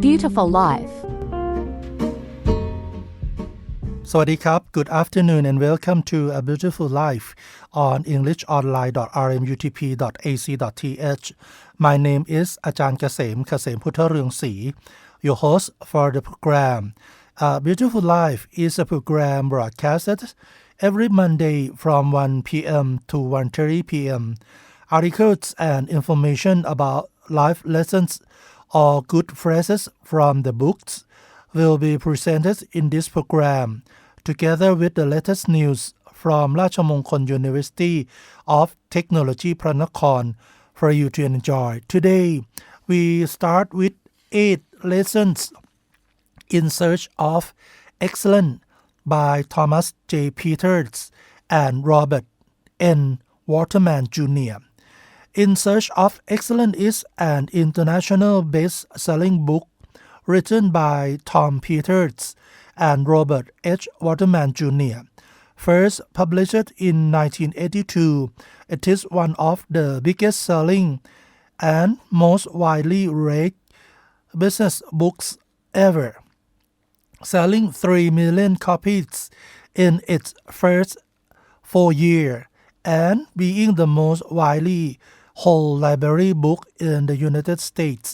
beautiful life. สวัสดีครับ Good afternoon and welcome to A Beautiful Life on Englishonline.rmutp.ac.th. My name is อาจารย์เกษมพุทธเรืองศรี your host for the program. A Beautiful Life is a program broadcasted every Monday from 1 p.m. to 1:30 p.m. Articles and information about life lessons or good phrases from the books will be presented in this program together with the latest news from ราชมงคล University of Technology พระนคร for you to enjoy. Today we start with 8 lessons in search of excellence by Thomas J. Peters and Robert N. Waterman Jr. In Search of Excellence is an international best-selling book written by Tom Peters and Robert H. Waterman Jr. First published in 1982, it is one of the biggest-selling and most widely read business books ever, selling 3 million copies in its first 4 years and being the most widely whole library book in the United States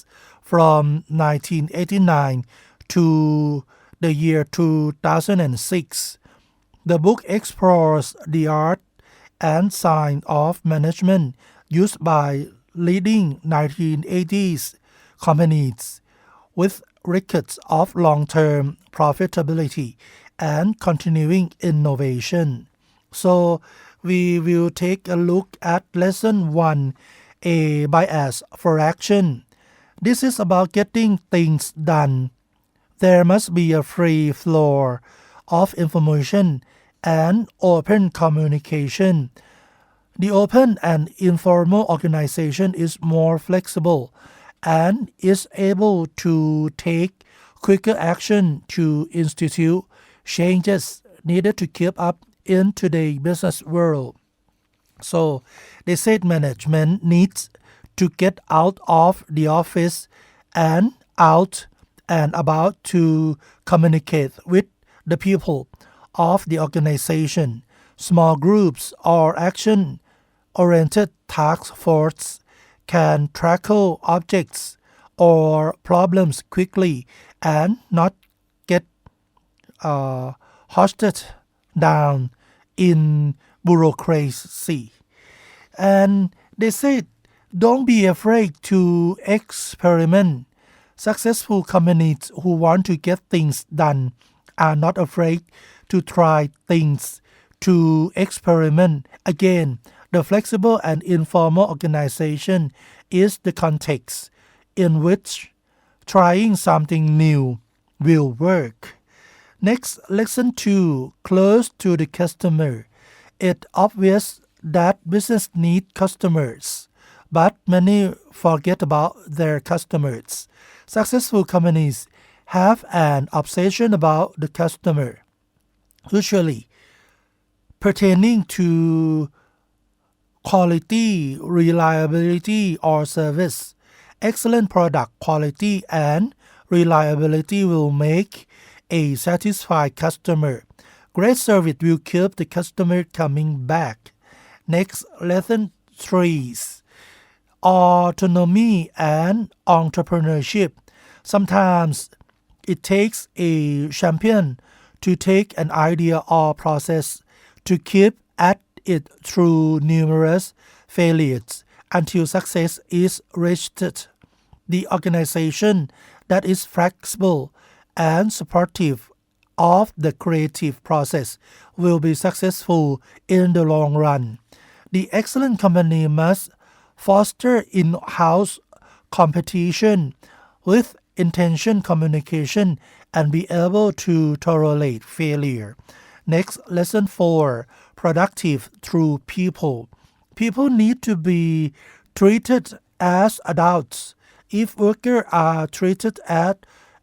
from 1989 to the year 2006. The book explores the art and science of management used by leading 1980s companies with records of long-term profitability and continuing innovation. So we will take a look at lesson 1, a bias for action. This is about getting things done. There must be a free flow of information and open communication. The open and informal organization is more flexible and is able to take quicker action to institute changes needed to keep up in today's business world. So, they said management needs to get out of the office and out and about to communicate with the people of the organization. Small groups or action-oriented task force can tackle objects or problems quickly and not get hosted down in bureaucracy. And they said, don't be afraid to experiment. Successful companies who want to get things done are not afraid to try things, to experiment. Again, the flexible and informal organization is the context in which trying something new will work. Next, lesson 2, close to the customer. It's obvious that business needs customers, but many forget about their customers. Successful companies have an obsession about the customer, usually pertaining to quality, reliability, or service. Excellent product quality and reliability will make a satisfied customer. Great service will keep the customer coming back. Next, lesson 3. Autonomy and entrepreneurship. Sometimes it takes a champion to take an idea or process to keep at it through numerous failures until success is reached. The organization that is flexible and supportive of the creative process will be successful in the long run. The excellent company must foster in-house competition with intention communication and be able to tolerate failure. Next, lesson 4, productive through people. People need to be treated as adults. If workers are treated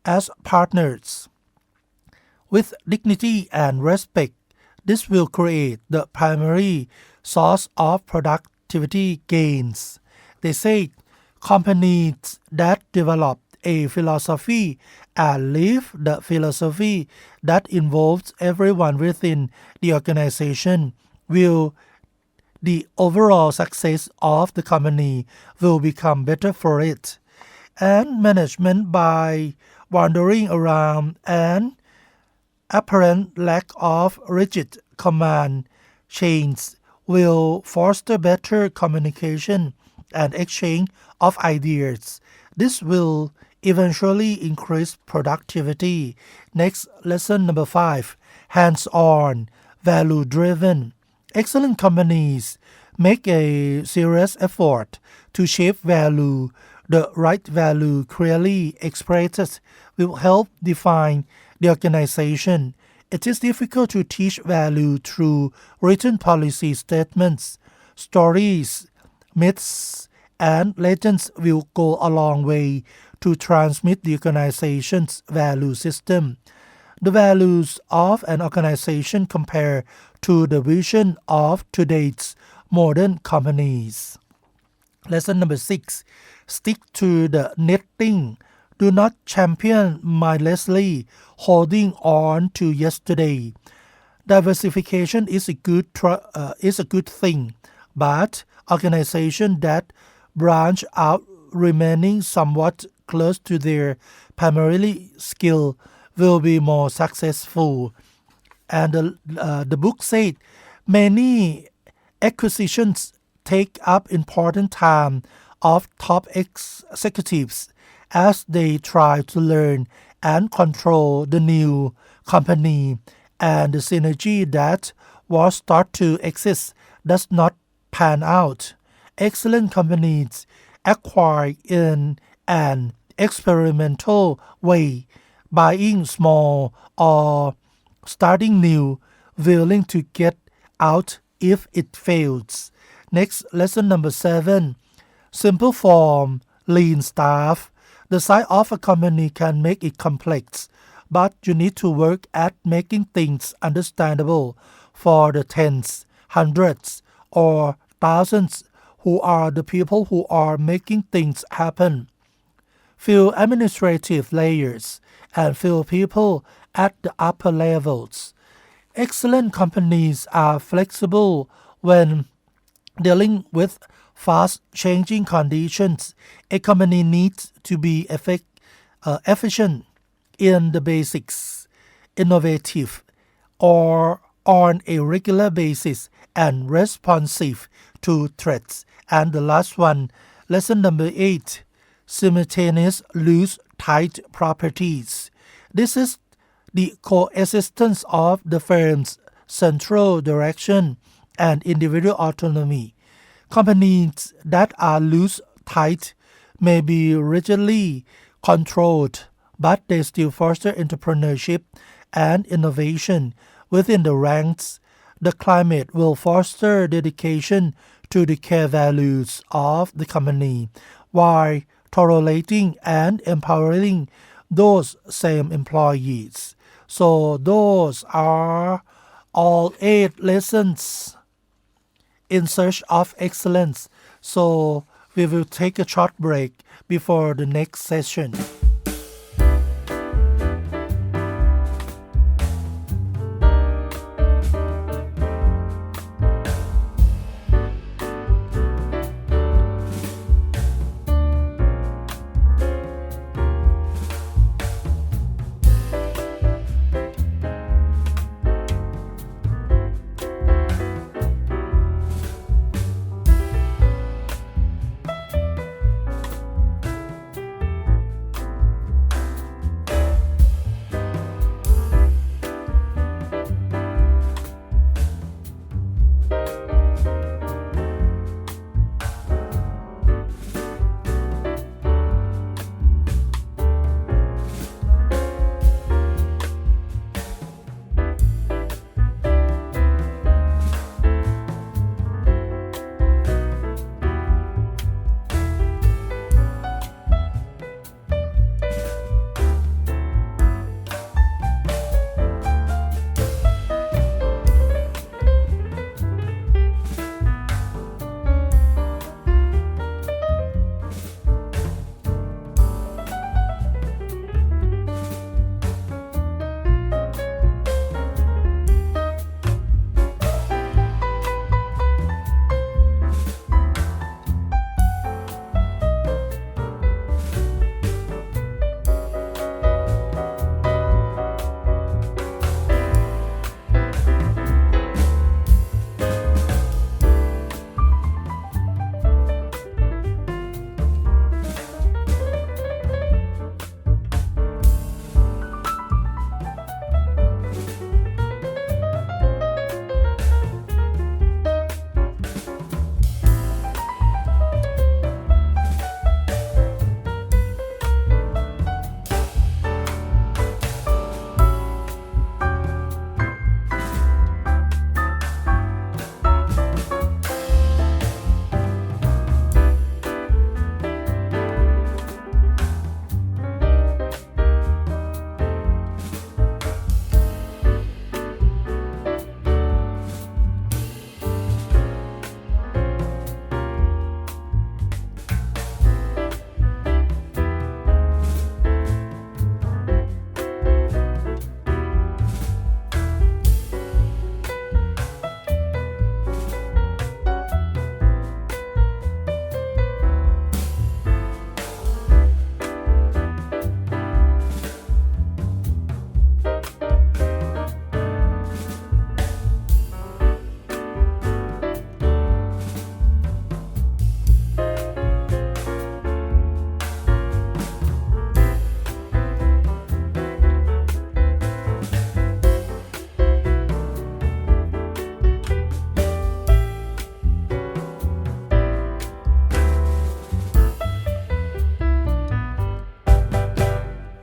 as partners with dignity and respect, this will create the primary source of productivity gains. They say companies that develop a philosophy and live the philosophy that involves everyone within the organization, will the overall success of the company will become better for it. And management by wandering around and apparent lack of rigid command chains will foster better communication and exchange of ideas. This will eventually increase productivity. Next, lesson number 5, hands-on, value-driven. Excellent companies make a serious effort to shape value. The right value clearly expressed will help define the organization. It is difficult to teach value through written policy statements. Stories, myths, and legends will go a long way to transmit the organization's value system. The values of an organization compare to the vision of today's modern companies. Lesson number 6. Stick to the knitting. Do not champion mindlessly holding on to yesterday. Diversification is a good thing, but organizations that branch out remaining somewhat close to their primary skill will be more successful. And the book said many acquisitions take up important time of top executives as they try to learn and control the new company, and the synergy that was thought to exist does not pan out. Excellent companies acquire in an experimental way, buying small or starting new, willing to get out if it fails. Next, lesson number 7. Simple form, lean staff. The size of a company can make it complex, but you need to work at making things understandable for the tens, hundreds, or thousands who are the people who are making things happen. Few administrative layers and few people at the upper levels. Excellent companies are flexible when dealing with fast-changing conditions. A company needs to be efficient in the basics, innovative, or on a regular basis, and responsive to threats. And the last one, lesson number 8, simultaneous loose-tight properties. This is the coexistence of the firm's central direction and individual autonomy. Companies that are loose-tight may be rigidly controlled, but they still foster entrepreneurship and innovation within the ranks. The climate will foster dedication to the core values of the company, while tolerating and empowering those same employees. So those are all 8 lessons in search of excellence. So we will take a short break before the next session.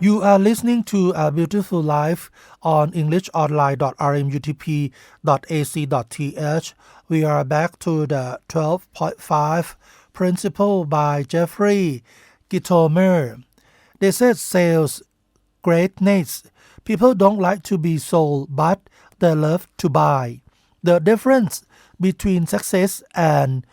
You are listening to A Beautiful Life on Englishonline.rmutp.ac.th. We are back to the 12.5 principle by Jeffrey Gitomer. They said sales greatness. People don't like to be sold, but they love to buy. The difference between success and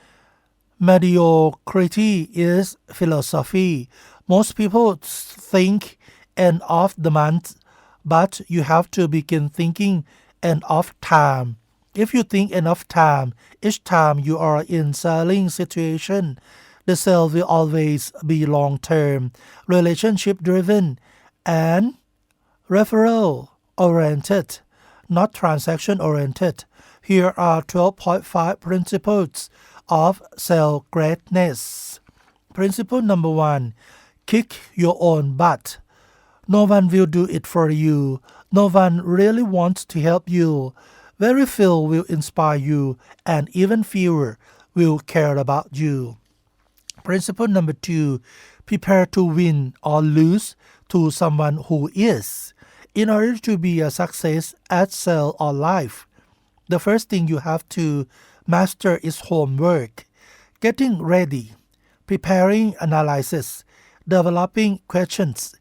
mediocrity is philosophy. Most people think end of the month, but you have to begin thinking end of time. If you think end of time, each time you are in selling situation, the sale will always be long-term, relationship-driven, and referral oriented, not transaction oriented. Here are 12.5 principles of sales greatness. Principle number 1: kick your own butt. No one will do it for you. No one really wants to help you. Very few will inspire you, and even fewer will care about you. Principle number 2: prepare to win or lose to someone who is. In order to be a success at sales or life, the first thing you have to master is homework. Getting ready, preparing analysis, developing questions,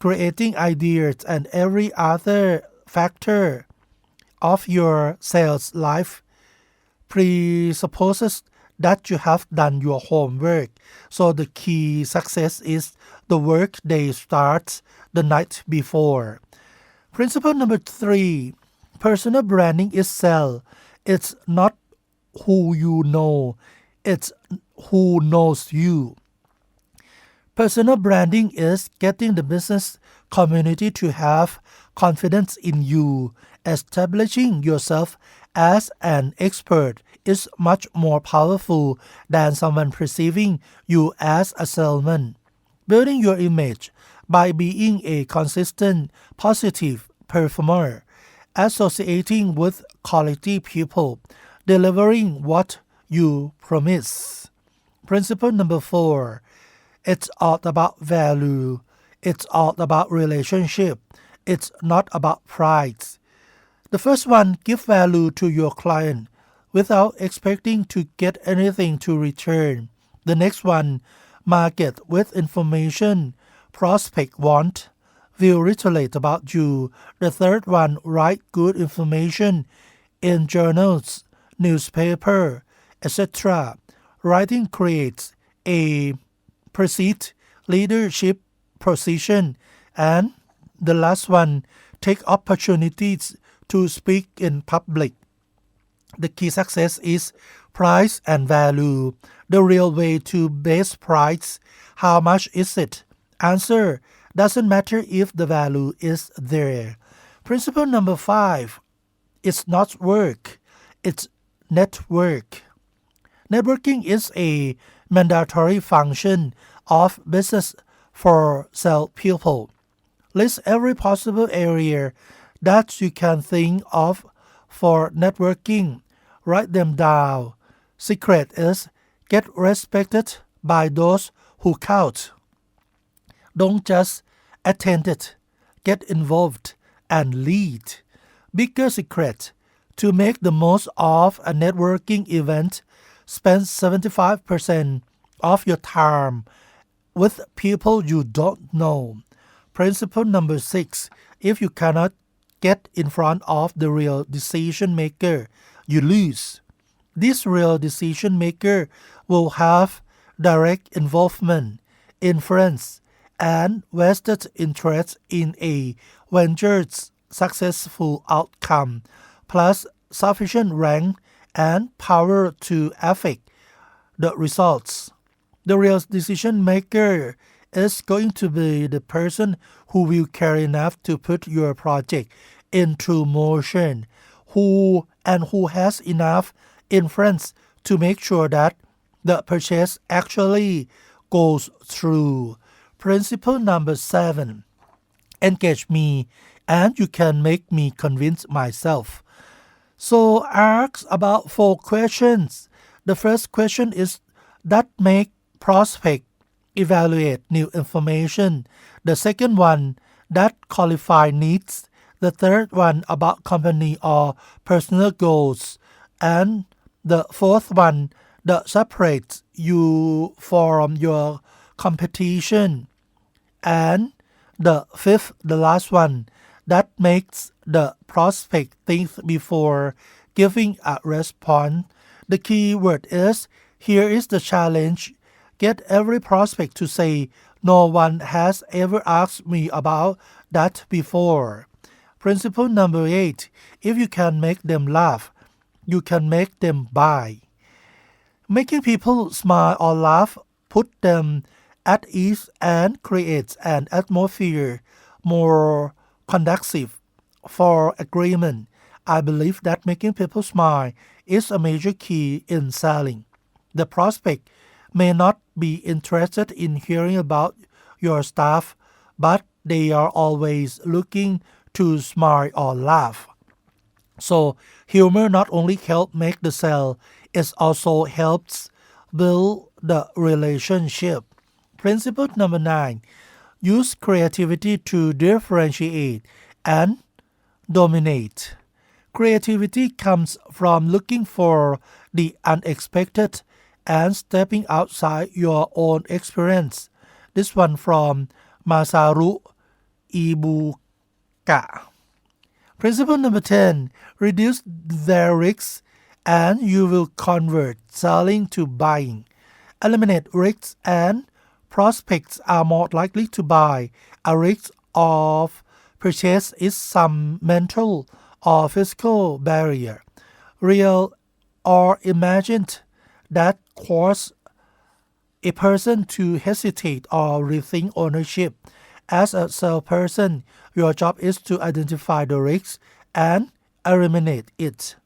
creating ideas, and every other factor of your sales life presupposes that you have done your homework. So the key success is the work day starts the night before. Principle number 3: personal branding is sell. It's not who you know, it's who knows you. Personal branding is getting the business community to have confidence in you. Establishing yourself as an expert is much more powerful than someone perceiving you as a salesman. Building your image by being a consistent, positive performer, associating with quality people, delivering what you promise. Principle number 4: it's all about value. It's all about relationship. It's not about price. The first one, give value to your client without expecting to get anything to return. The next one, market with information prospect want will reiterate about you. The third one, write good information in journals, newspaper, etc. Writing creates a perceived leadership position. And the last one, take opportunities to speak in public. The key success is price and value. The real way to base price: how much is it? Answer: doesn't matter if the value is there. Principle number 5: it's not work, it's network. Networking is a mandatory function of business for salespeople. List every possible area that you can think of for networking. Write them down. Secret is get respected by those who count. Don't just attend it. Get involved and lead. Bigger secret: to make the most of a networking event, spend 75% of your time with people you don't know. Principle number 6: if you cannot get in front of the real decision maker, you lose. This real decision maker will have direct involvement, influence, and vested interest in a venture's successful outcome, plus sufficient rank and power to affect the results. The real decision maker is going to be the person who will care enough to put your project into motion, who has enough influence to make sure that the purchase actually goes through. Principle number 7: engage me and you can make me convince myself. So ask about 4 questions. The first question is that make prospect evaluate new information. The second one, that qualify needs. The third one about company or personal goals. And the fourth one that separates you from your competition. And the fifth, the last one, that makes the prospect think before giving a response. The key word is, here is the challenge. Get every prospect to say, no one has ever asked me about that before. Principle number 8, if you can make them laugh, you can make them buy. Making people smile or laugh put them at ease and creates an atmosphere more conducive for agreement. I believe that making people smile is a major key in selling. The prospect may not be interested in hearing about your stuff, but they are always looking to smile or laugh. So humor not only helps make the sale, it also helps build the relationship. Principle number 9, use creativity to differentiate and dominate. Creativity comes from looking for the unexpected and stepping outside your own experience. This one from Masaru Ibuka. Principle number 10, reduce their risks and you will convert selling to buying. Eliminate risks and prospects are more likely to buy. A risk of purchase is some mental or physical barrier, real or imagined, that cause a person to hesitate or rethink ownership. As a salesperson, your job is to identify the risks and eliminate it.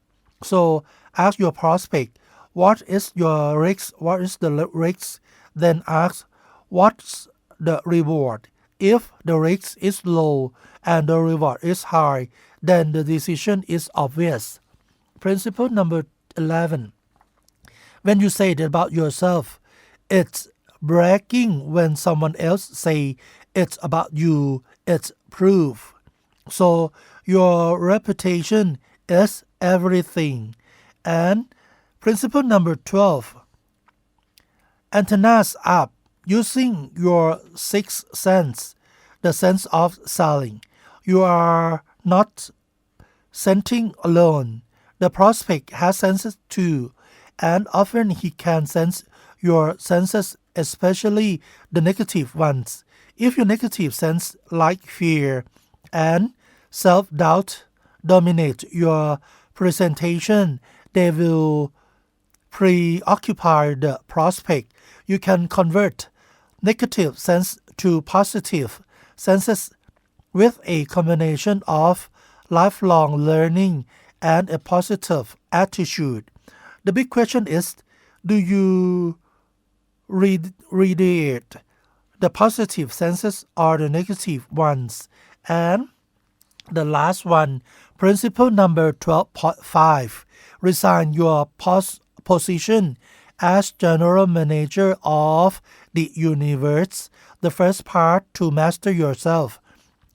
So ask your prospect, what is your risk? What is the risk? Then ask, what's the reward? If the risk is low and the reward is high, then the decision is obvious. Principle number 11. When you say it about yourself, it's bragging. When someone else say it's about you, it's proof. So your reputation is everything. And principle number 12. Antennas up, using your sixth sense, the sense of selling. You are not sensing alone. The prospect has senses too, and often he can sense your senses, especially the negative ones. If your negative sense like fear and self-doubt dominate your presentation, they will preoccupy the prospect. You can convert negative sense to positive senses with a combination of lifelong learning and a positive attitude. The big question is, do you radiate the positive senses or the negative ones? And the last one, principle number 12.5, resign your position as general manager of the universe. The first part, to master yourself.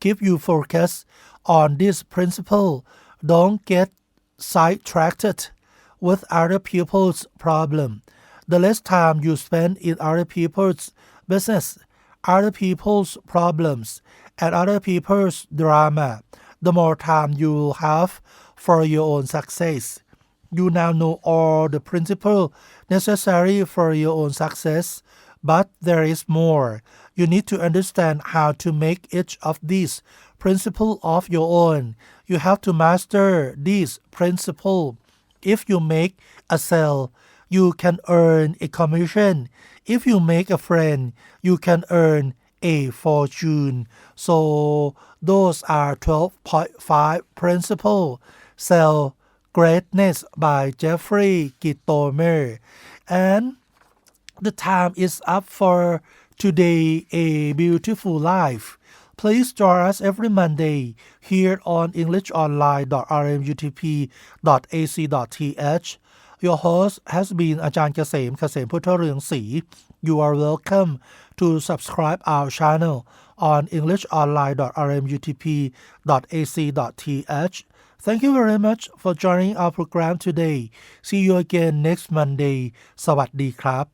Keep you focused on this principle. Don't get sidetracked with other people's problem. The less time you spend in other people's business, other people's problems, and other people's drama, the more time you will have for your own success. You now know all the principles necessary for your own success, but there is more. You need to understand how to make each of these principles of your own. You have to master these principles. If you make a sale, you can earn a commission. If you make a friend, you can earn a fortune. So those are 12.5 principles. Sell Greatness by Jeffrey Gitomer. And the time is up for today, A Beautiful Life. Please join us every Monday here on Englishonline.rmutp.ac.th. Your host has been อาจารย์เกษม พุทธเรืองศรี You are welcome to subscribe our channel on englishonline.rmutp.ac.th. Thank you very much for joining our program today. See you again next Monday. สวัสดีครับ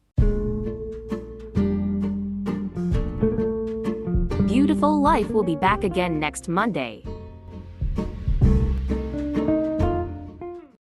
Beautiful Life will be back again next Monday.